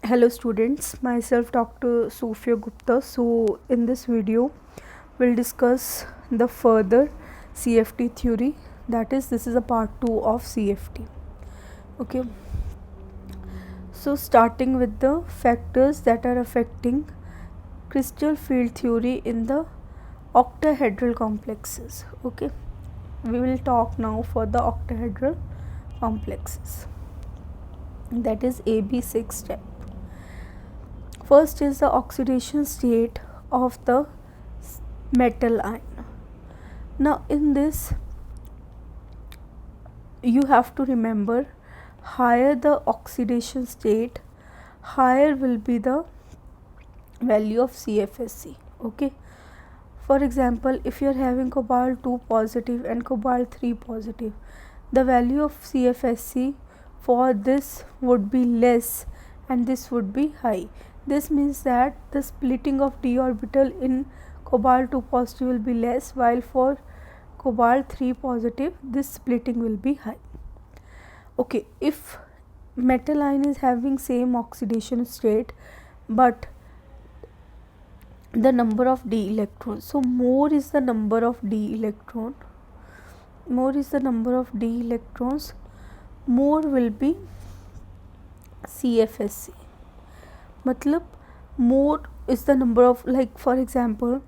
Hello students, myself Dr. Sofia Gupta. So in this video we'll discuss the further CFT theory, that is this is a part 2 of CFT. Okay, so starting with the factors that are affecting crystal field theory in the octahedral complexes. Okay, we will talk now for the octahedral complexes, that is AB6 step. First is the oxidation state of the metal ion. Now in this you have to remember, higher the oxidation state, higher will be the value of CFSC. Okay, for example, if you are having cobalt 2 positive and cobalt 3 positive, the value of CFSC for this would be less and this would be high. This means that the splitting of d orbital in cobalt 2 positive will be less, while for cobalt 3 positive this splitting will be high. Okay, if metal ion is having same oxidation state but the number of d electrons, so more is the number of d electrons, more will be CFSC. matlab more is the number of, like for example,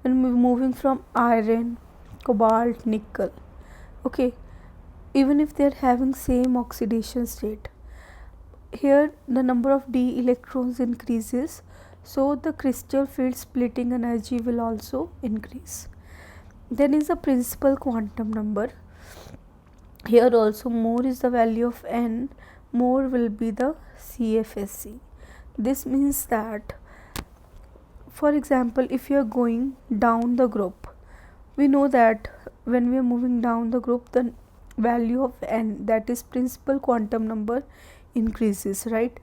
when we moving from iron, cobalt, nickel, okay, even if they are having same oxidation state, here the number of d electrons increases, so the crystal field splitting energy will also increase. Then is the principal quantum number. Here also more is the value of n, more will be the CFSC. This means that, for example, if you are going down the group, we know that when we are moving down the group, the value of n, that is principal quantum number, increases, right?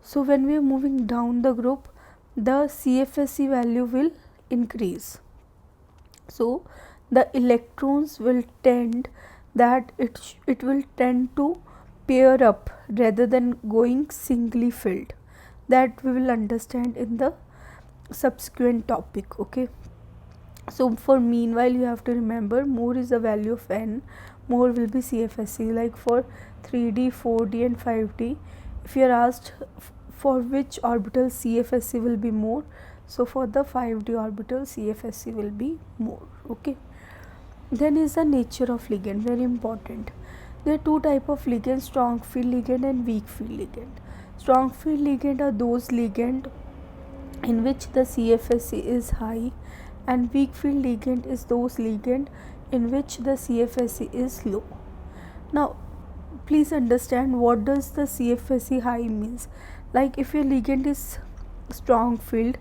So when we are moving down the group, the CFSC value will increase. So the electrons will tend that it will tend to pair up rather than going singly filled. That we will understand in the subsequent topic. Okay, so for meanwhile you have to remember, more is the value of n, more will be CFSC. Like for 3D, 4D and 5D, if you are asked for which orbital CFSC will be more, so for the 5D orbital CFSC will be more. Okay, then is the nature of ligand, very important. There are two type of ligand, strong field ligand and weak field ligand. Strong field ligand are those ligand in which the CFSC is high, and weak field ligand is those ligand in which the CFSC is low. Now please understand what does the CFSC high means. Like if your ligand is strong field,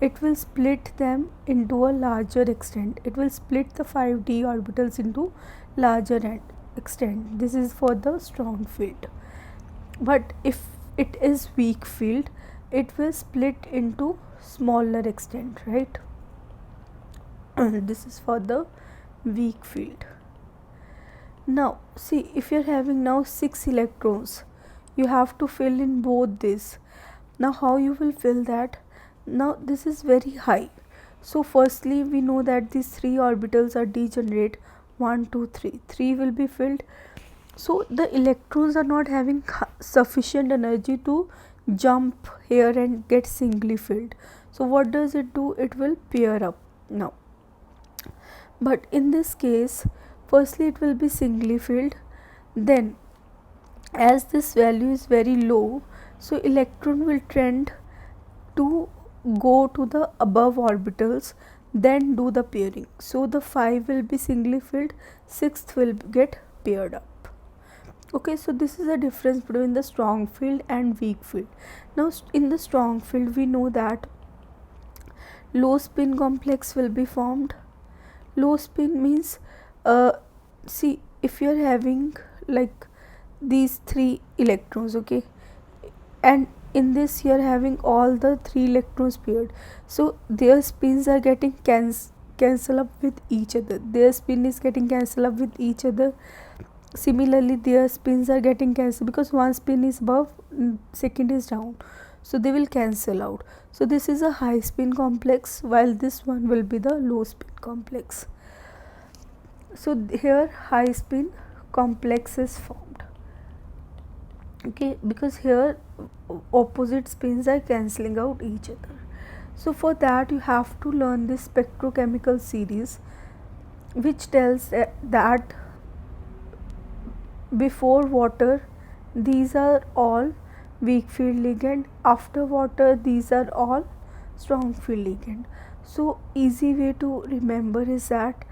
it will split them into a larger extent. It will split the 5d orbitals into larger extent. This is for the strong field. But if it is weak field, it will split into smaller extent, right? This is for the weak field. Now see, if you are having now 6 electrons, you have to fill in both this. Now how you will fill that? Now this is very high, so firstly we know that these 3 orbitals are degenerate, 1 2 3, 3 will be filled, so the electrons are not having sufficient energy to jump here and get singly filled. So what does it do? It will pair up now. But in this case, firstly it will be singly filled, then as this value is very low, so electron will trend to go to the above orbitals, then do the pairing. So the 5 will be singly filled, 6th will get paired up. Okay, so this is the difference between the strong field and weak field. Now in the strong field we know that low spin complex will be formed. Low spin means see, if you are having like these 3 electrons, okay, and in this you are having all the 3 electrons paired, so their spins are getting cancel up with each other. Their spin is getting cancelled up with each other. Similarly their spins are getting cancelled because one spin is above, second is down, so they will cancel out. So this is a high spin complex, while this one will be the low spin complex. So here high spin complex is formed, okay, because here opposite spins are cancelling out each other. So for that you have to learn this spectrochemical series, which tells that before water these are all weak field ligand, after water these are all strong field ligand. So easy way to remember is that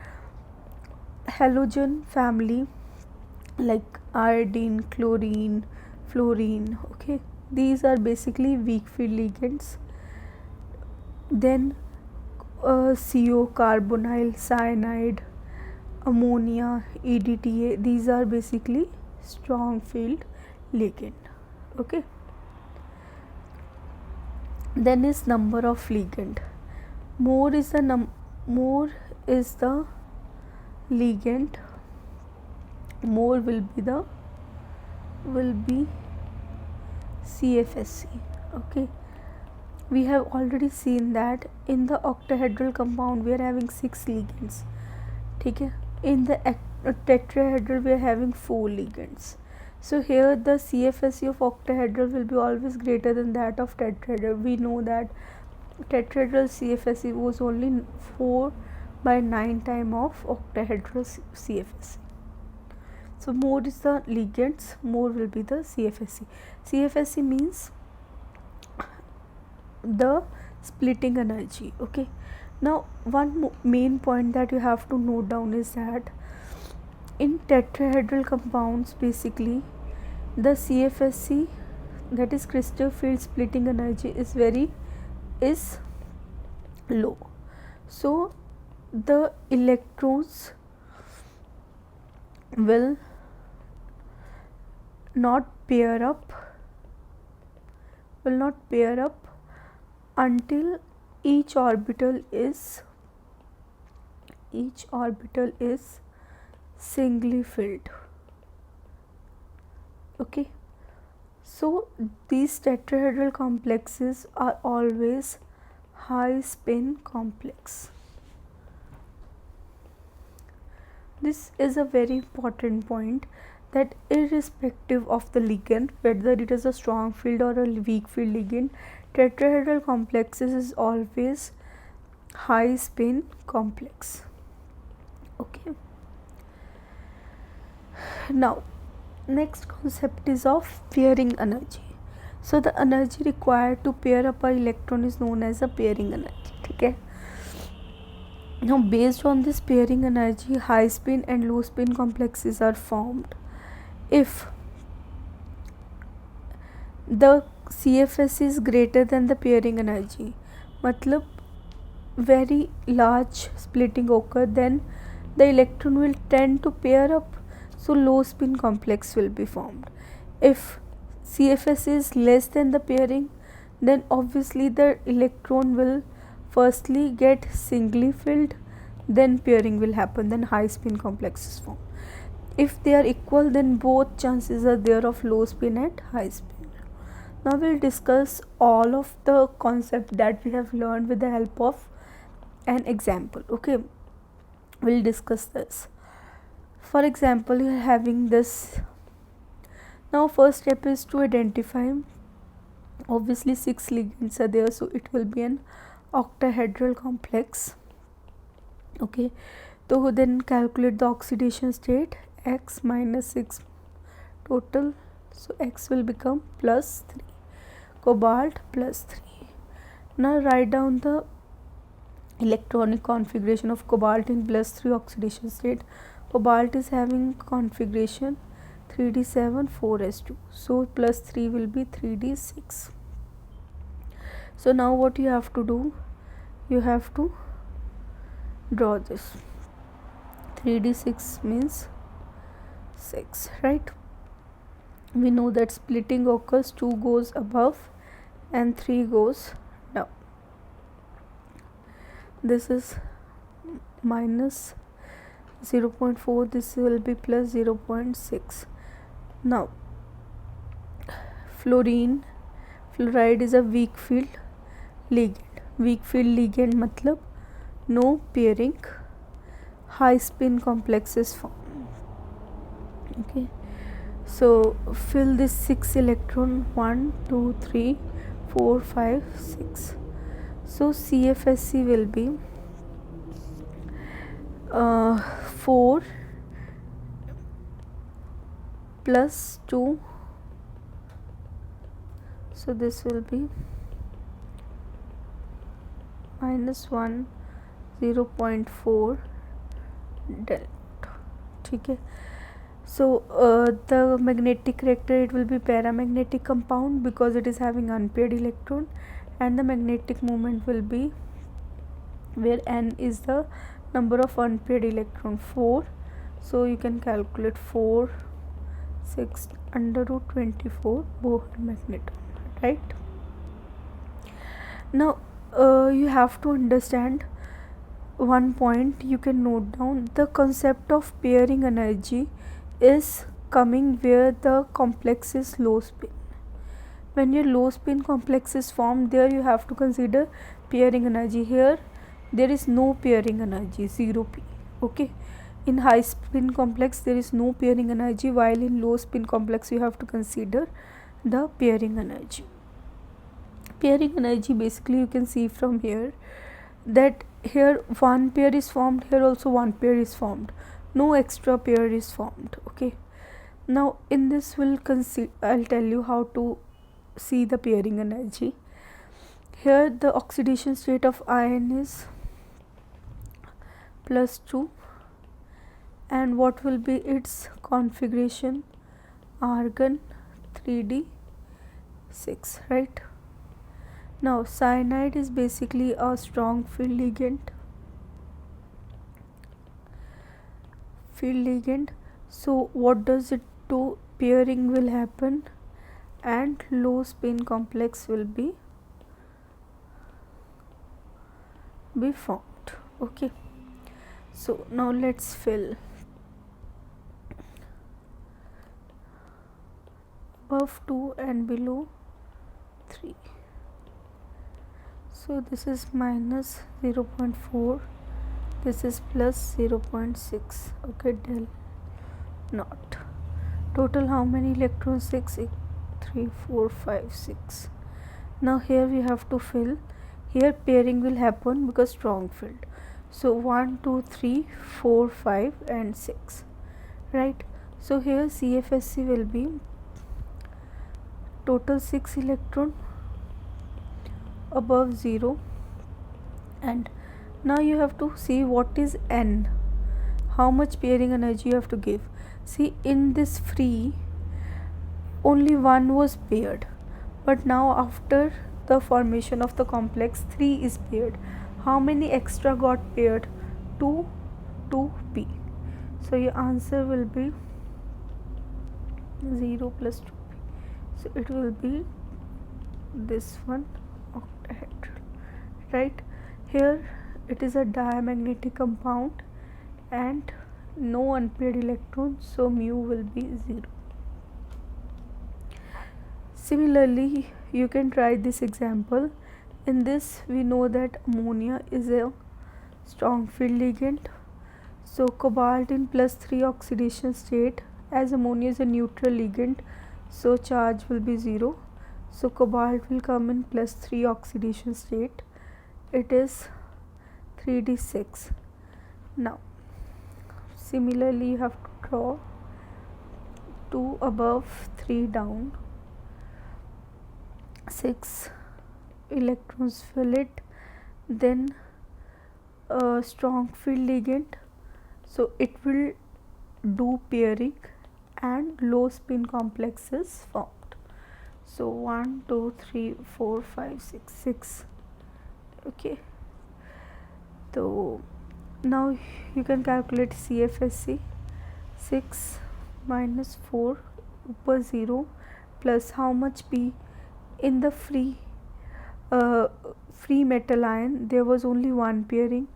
halogen family like iodine, chlorine, fluorine, okay, these are basically weak field ligands. Then CO, carbonyl, cyanide, ammonia, EDTA, these are basically strong field ligand, okay. Then is number of ligand. More is the ligand, more will be CFSC, okay. We have already seen that in the octahedral compound we are having 6 ligands, okay. In the tetrahedral we are having 4 ligands. So here the CFSC of octahedral will be always greater than that of tetrahedral. We know that tetrahedral CFSC was only 4 by 9 time of octahedral CFSC. So more is the ligands, more will be the CFSC. CFSC means the splitting energy, okay. Now one main point that you have to note down is that in tetrahedral compounds basically the CFSC, that is crystal field splitting energy, is low. So the electrons will not pair up until each orbital is singly filled, okay. So these tetrahedral complexes are always high spin complex. This is a very important point, that irrespective of the ligand, whether it is a strong field or a weak field ligand, tetrahedral complexes is always high spin complex, okay. Now next concept is of pairing energy. So the energy required to pair up an electron is known as a pairing energy, okay. Now based on this pairing energy, high spin and low spin complexes are formed. If the CFS is greater than the pairing energy, matlab very large splitting occur, then the electron will tend to pair up, so low spin complex will be formed. If CFS is less than the pairing, then obviously the electron will firstly get singly filled, then pairing will happen, then high spin complex is formed. If they are equal, then both chances are there of low spin and high spin. Now we'll discuss all of the concept that we have learned with the help of an example, okay. We'll discuss this. For example, you are having this. Now first step is to identify, obviously 6 ligands are there, so it will be an octahedral complex, okay. So then calculate the oxidation state, X minus 6 total, so X will become plus 3, cobalt plus 3. Now write down the electronic configuration of cobalt in plus 3 oxidation state. Cobalt is having configuration 3d7 4s2, so plus 3 will be 3d6. So now what you have to do, you have to draw this. 3d6 means 6, right. We know that splitting occurs, 2 goes above and 3 goes down. This is minus 0.4, this will be plus 0.6. Now fluorine fluoride is a weak field ligand. Weak field ligand मतलब no pairing, high spin complexes form. Okay, so fill this 6 electron, 1 2 3 4 5 6. So CFSC will be 4 plus 2, so this will be minus 1 0.4 delta. ठीक है. So the magnetic character, it will be paramagnetic compound because it is having unpaired electron, and the magnetic moment will be where n is the number of unpaired electron, 4. So you can calculate 4 6 under root 24 Bohr magneton, right? Now you have to understand one point. You can note down the concept of pairing energy is coming where the complex is low spin. When your low spin complex is formed, there you have to consider pairing energy. Here there is no pairing energy, 0p. Okay, in high spin complex there is no pairing energy, while in low spin complex you have to consider the pairing energy. Pairing energy, basically you can see from here that here one pair is formed, here also one pair is formed, no extra pair is formed. Okay, now in this I'll tell you how to see the pairing energy. Here the oxidation state of iron is +2, and what will be its configuration? Argon 3d6, right? Now cyanide is basically a strong field ligand. So what does it do? Pairing will happen and low spin complex will be formed. Okay, so now let's fill. Above 2 and below 3. So this is minus 0.4, this is plus 0.6. Okay, del not. Total how many electrons? 6, 3 4 5 6. Now here we have to fill. Here pairing will happen because strong field. So 1 2 3 4 5 and 6, right? So here CFSC will be total 6 electron above 0, and now you have to see what is n, how much pairing energy you have to give. See, in this free only one was paired, but now after the formation of the complex 3 is paired. How many extra got paired? 2 2p. So your answer will be 0 plus 2p. So it will be this one octahedral, right? Here it is a diamagnetic compound and no unpaired electrons, so mu will be 0. Similarly, you can try this example. In this we know that ammonia is a strong field ligand, so cobalt in +3 oxidation state. As ammonia is a neutral ligand, so charge will be 0. So cobalt will come in +3 oxidation state. It is 3d6. Now similarly you have to draw 2 above, 3 down, 6 electrons fill it, then a strong field ligand, so it will do pairing and low spin complexes formed. So 1 2 3 4 5 6 6. Okay, so now you can calculate CFSC. 6 minus 4 upper 0 plus how much P? In the free metal ion there was only one pairing,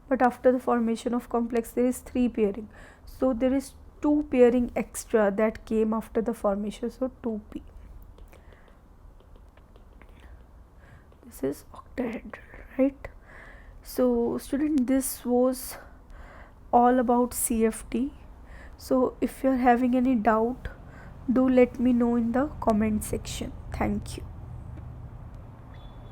but after the formation of complex there is 3 pairing, so there is 2 pairing extra that came after the formation, so 2p. This is octahedral, right? So student, this was all about CFT. So if you're having any doubt, do let me know in the comment section. Thank you.